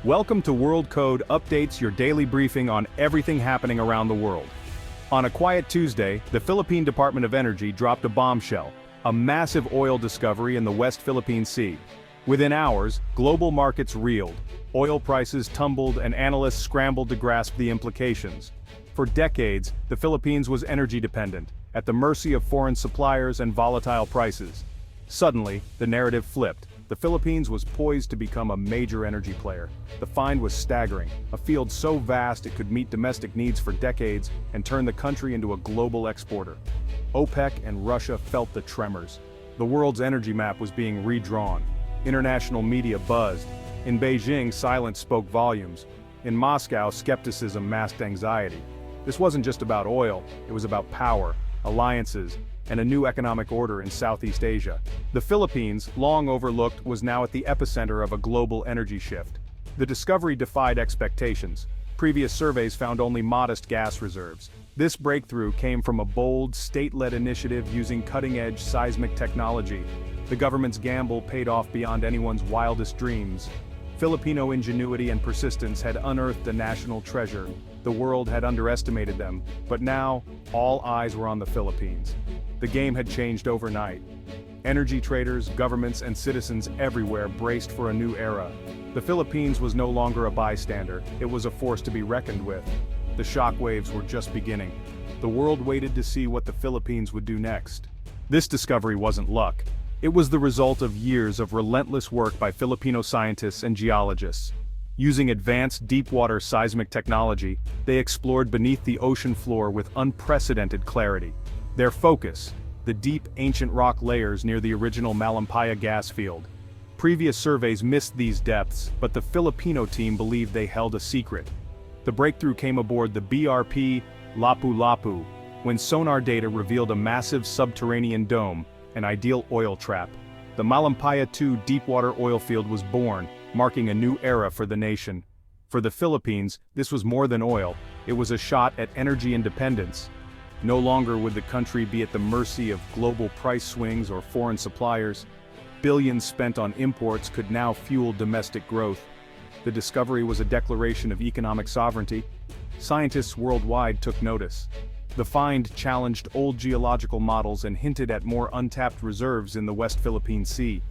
Welcome to World Code Updates, your daily briefing on everything happening around the world. On a quiet Tuesday, the Philippine Department of Energy dropped a bombshell, a massive oil discovery in the West Philippine Sea. Within hours, global markets reeled, oil prices tumbled, and analysts scrambled to grasp the implications. For decades, the Philippines was energy dependent, at the mercy of foreign suppliers and volatile prices. Suddenly, the narrative flipped. The Philippines was poised to become a major energy player. The find was staggering, a field so vast it could meet domestic needs for decades and turn the country into a global exporter. OPEC and Russia felt the tremors. The world's energy map was being redrawn. International media buzzed. In Beijing, silence spoke volumes. In Moscow, skepticism masked anxiety. This wasn't just about oil, it was about power, alliances, and a new economic order in Southeast Asia. The Philippines, long overlooked, was now at the epicenter of a global energy shift. The discovery defied expectations. Previous surveys found only modest gas reserves. This breakthrough came from a bold, state-led initiative using cutting-edge seismic technology. The government's gamble paid off beyond anyone's wildest dreams. Filipino ingenuity and persistence had unearthed a national treasure. The world had underestimated them, but now, all eyes were on the Philippines. The game had changed overnight. Energy traders, governments, and citizens everywhere braced for a new era. The Philippines was no longer a bystander, it was a force to be reckoned with. The shockwaves were just beginning. The world waited to see what the Philippines would do next. This discovery wasn't luck. It was the result of years of relentless work by Filipino scientists and geologists. Using advanced deep-water seismic technology, they explored beneath the ocean floor with unprecedented clarity. Their focus, the deep, ancient rock layers near the original Malampaya gas field. Previous surveys missed these depths, but the Filipino team believed they held a secret. The breakthrough came aboard the BRP Lapu-Lapu, when sonar data revealed a massive subterranean dome, an ideal oil trap. The Malampaya 2 deepwater oil field was born, marking a new era for the nation. For the Philippines, this was more than oil, it was a shot at energy independence. No longer would the country be at the mercy of global price swings or foreign suppliers. Billions spent on imports could now fuel domestic growth. The discovery was a declaration of economic sovereignty. Scientists worldwide took notice. The find challenged old geological models and hinted at more untapped reserves in the West Philippine Sea.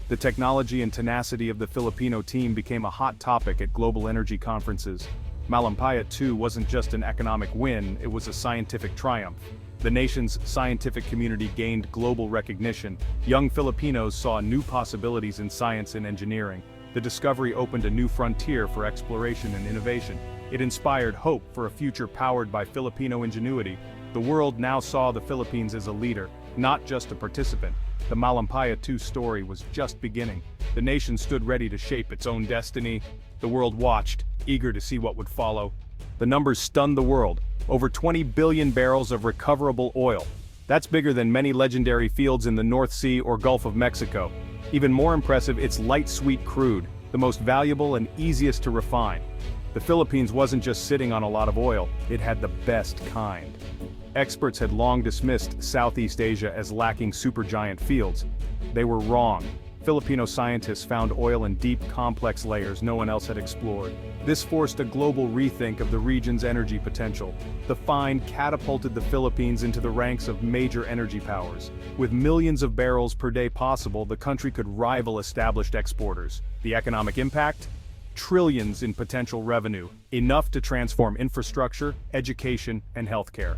The technology and tenacity of the Filipino team became a hot topic at global energy conferences. Malampaya 2 wasn't just an economic win, it was a scientific triumph. The nation's scientific community gained global recognition. Young Filipinos saw new possibilities in science and engineering. The discovery opened a new frontier for exploration and innovation. It inspired hope for a future powered by Filipino ingenuity. The world now saw the Philippines as a leader, not just a participant. The Malampaya 2 story was just beginning. The nation stood ready to shape its own destiny. The world watched, eager to see what would follow. The numbers stunned the world. Over 20 billion barrels of recoverable oil. That's bigger than many legendary fields in the North Sea or Gulf of Mexico. Even more impressive, it's light sweet crude, the most valuable and easiest to refine. The Philippines wasn't just sitting on a lot of oil, it had the best kind. Experts had long dismissed Southeast Asia as lacking supergiant fields. They were wrong. Filipino scientists found oil in deep, complex layers no one else had explored. This forced a global rethink of the region's energy potential. The find catapulted the Philippines into the ranks of major energy powers. With millions of barrels per day possible, the country could rival established exporters. The economic impact? Trillions in potential revenue, enough to transform infrastructure, education, and healthcare.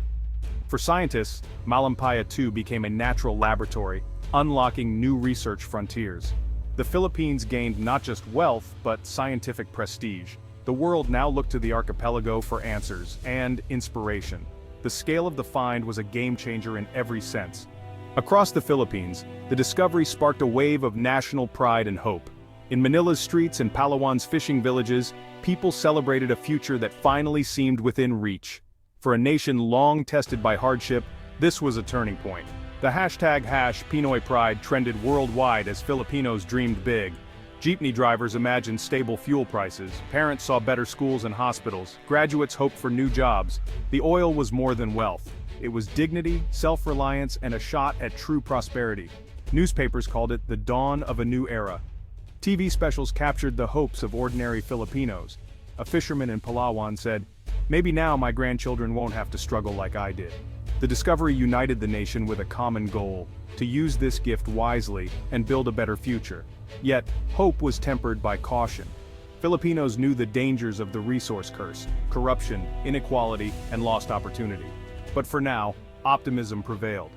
For scientists, Malampaya 2 became a natural laboratory, unlocking new research frontiers. The Philippines gained not just wealth, but scientific prestige. The world now looked to the archipelago for answers and inspiration. The scale of the find was a game-changer in every sense. Across the Philippines, the discovery sparked a wave of national pride and hope. In Manila's streets and Palawan's fishing villages, people celebrated a future that finally seemed within reach. For a nation long tested by hardship, this was a turning point. The hashtag #Pinoy Pride trended worldwide as Filipinos dreamed big. Jeepney drivers imagined stable fuel prices, parents saw better schools and hospitals, graduates hoped for new jobs. The oil was more than wealth. It was dignity, self-reliance, and a shot at true prosperity. Newspapers called it the dawn of a new era. TV specials captured the hopes of ordinary Filipinos. A fisherman in Palawan said, "Maybe now my grandchildren won't have to struggle like I did." The discovery united the nation with a common goal: to use this gift wisely and build a better future. Yet, hope was tempered by caution. Filipinos knew the dangers of the resource curse: corruption, inequality, and lost opportunity. But for now, optimism prevailed.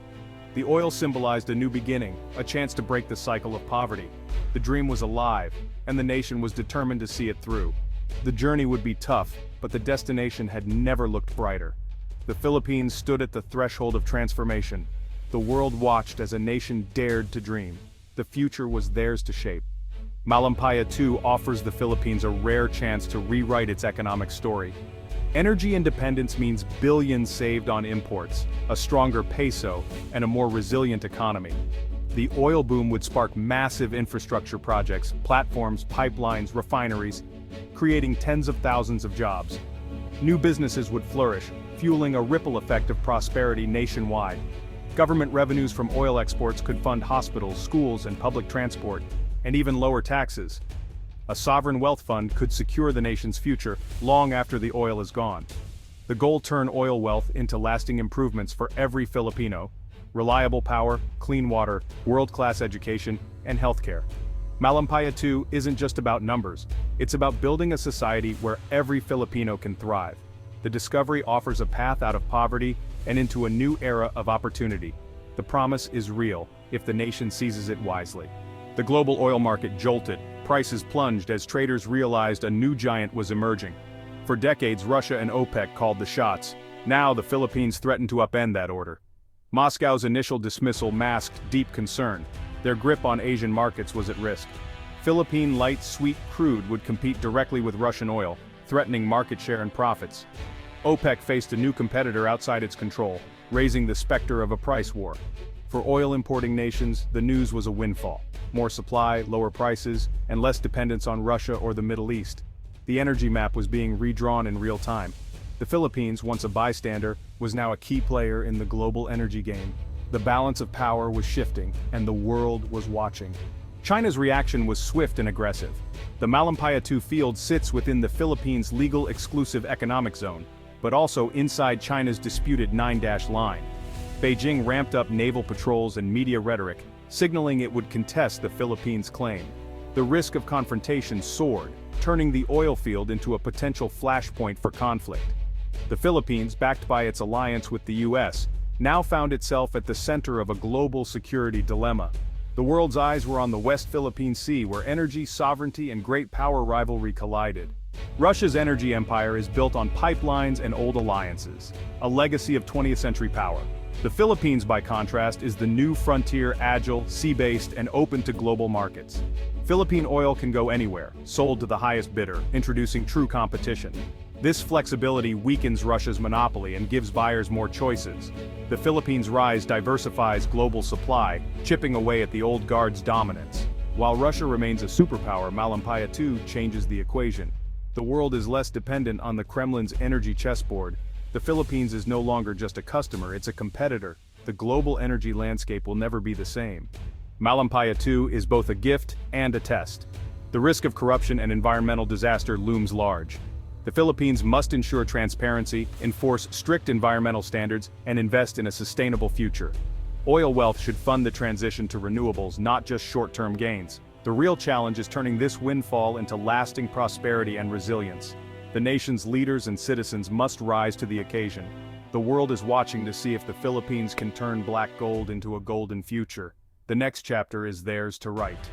The oil symbolized a new beginning, a chance to break the cycle of poverty. The dream was alive, and the nation was determined to see it through. The journey would be tough, but the destination had never looked brighter. The Philippines stood at the threshold of transformation. The world watched as a nation dared to dream. The future was theirs to shape. Malampaya 2 offers the Philippines a rare chance to rewrite its economic story. Energy independence means billions saved on imports, a stronger peso, and a more resilient economy. The oil boom would spark massive infrastructure projects, platforms, pipelines, refineries, creating tens of thousands of jobs. New businesses would flourish, fueling a ripple effect of prosperity nationwide. Government revenues from oil exports could fund hospitals, schools, and public transport, and even lower taxes. A sovereign wealth fund could secure the nation's future long after the oil is gone. The goal turned oil wealth into lasting improvements for every Filipino: reliable power, clean water, world-class education, and healthcare. Malampaya 2 isn't just about numbers, it's about building a society where every Filipino can thrive. The discovery offers a path out of poverty and into a new era of opportunity. The promise is real, if the nation seizes it wisely. The global oil market jolted, prices plunged as traders realized a new giant was emerging. For decades, Russia and OPEC called the shots. Now the Philippines threatened to upend that order. Moscow's initial dismissal masked deep concern. Their grip on Asian markets was at risk. Philippine light sweet crude would compete directly with Russian oil, threatening market share and profits. OPEC faced a new competitor outside its control, raising the specter of a price war. For oil importing nations, the news was a windfall: more supply, lower prices, and less dependence on Russia or the Middle East. The energy map was being redrawn in real time. The Philippines, once a bystander, was now a key player in the global energy game. The balance of power was shifting, and the world was watching. China's reaction was swift and aggressive. The Malampaya 2 field sits within the Philippines' legal exclusive economic zone, but also inside China's disputed 9-dash line. Beijing ramped up naval patrols and media rhetoric, signaling it would contest the Philippines' claim. The risk of confrontation soared, turning the oil field into a potential flashpoint for conflict. The Philippines, backed by its alliance with the US, now found itself at the center of a global security dilemma. The world's eyes were on the West Philippine Sea, where energy, sovereignty, and great power rivalry collided. Russia's energy empire is built on pipelines and old alliances, a legacy of 20th century power. The Philippines, by contrast, is the new frontier, agile, sea-based, and open to global markets. Philippine oil can go anywhere, sold to the highest bidder, introducing true competition. This flexibility weakens Russia's monopoly and gives buyers more choices. The Philippines' rise diversifies global supply, chipping away at the old guard's dominance. While Russia remains a superpower, Malampaya 2 changes the equation. The world is less dependent on the Kremlin's energy chessboard. The Philippines is no longer just a customer, it's a competitor. The global energy landscape will never be the same. Malampaya 2 is both a gift and a test. The risk of corruption and environmental disaster looms large. The Philippines must ensure transparency, enforce strict environmental standards, and invest in a sustainable future. Oil wealth should fund the transition to renewables, not just short-term gains. The real challenge is turning this windfall into lasting prosperity and resilience. The nation's leaders and citizens must rise to the occasion. The world is watching to see if the Philippines can turn black gold into a golden future. The next chapter is theirs to write.